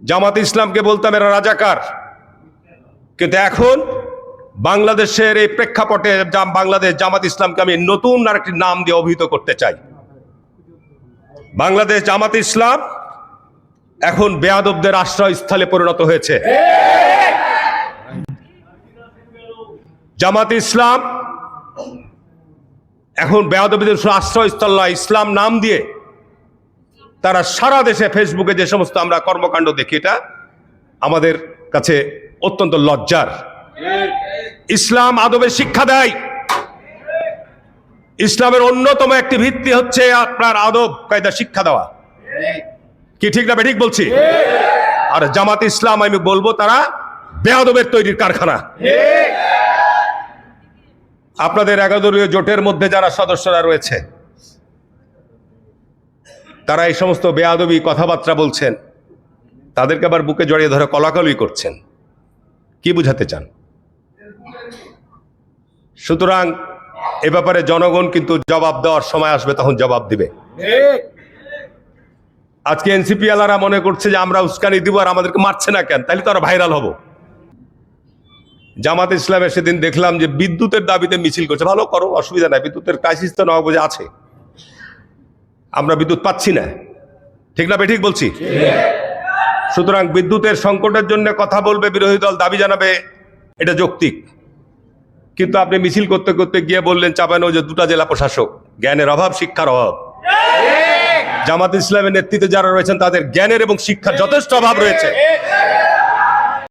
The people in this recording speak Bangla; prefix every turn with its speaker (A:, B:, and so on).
A: জামাতে ইসলামকে বলতাম এরা রাজাকার, কিন্তু এখন বাংলাদেশের এই প্রেক্ষাপটে বাংলাদেশ জামাত ইসলামকে আমি নতুন আরেকটি নাম দিয়ে অভিহিত করতে চাই। বাংলাদেশ জামাত ইসলাম এখন বেয়াদবদের আশ্রয়স্থলে পরিণত হয়েছে। জামাত ইসলাম এখন বেয়াদবদের আশ্রয়স্থল নয়, ইসলাম নাম দিয়ে তারা সারা দেশে ফেসবুকে যে সমস্ত আমরা কর্মকাণ্ড দেখি, এটা আমাদের কাছে অত্যন্ত লজ্জার। ইসলাম আদবের শিক্ষা দেয়। ইসলামের অন্যতম একটি ভিত্তি হচ্ছে আপনার আদব কায়দা শিক্ষা দেওয়া। কি ঠিক না বেঠিক বলছি? আর জামাত ইসলাম আমি বলবো তারা বেয়াদবের তৈরির কারখানা। আপনাদের 11 দলীয় জোটের মধ্যে যারা সদস্যরা রয়েছে তারা এই সমস্ত বেয়াদবি কথাবার্তা বলছেন, তাদেরকে আবার বুকে জড়িয়ে ধরে কলাকলি করছেন। কি বুঝাতে চান? সুতরাং এ ব্যাপারে জনগণ কিন্তু জবাব দেওয়ার সময় আসবে, তখন জবাব দিবে। আজকে এনসিপি আলারা মনে করছে যে আমরা উস্কানি দিব আর আমাদেরকে মারছে না কেন, তাহলে তো আমরা ভাইরাল হব। জামাত ইসলামের সেদিন দেখলাম যে বিদ্যুতের দাবিতে মিছিল করছে। ভালো করো, অসুবিধা নাই, বিদ্যুতের ক্রাইসিস তো নবাবগঞ্জে আছে, আমরা বিদ্যুৎ পাচ্ছি না। ঠিক না বেঠিক বলছি? সুতরাং বিদ্যুতের সংকটের জন্য কথা বলবে, বিরোধী দল দাবি জানাবে, এটা যৌক্তিক। কিন্তু আপনি মিছিল করতে করতে গিয়ে বললেন চাঁপাইনবাবগঞ্জে 2টা জেলা প্রশাসক, জ্ঞানের অভাব, শিক্ষার অভাব। জামাত ইসলামের নেতৃত্বে যারা রয়েছেন তাদের জ্ঞানের এবং শিক্ষার যথেষ্ট অভাব রয়েছে।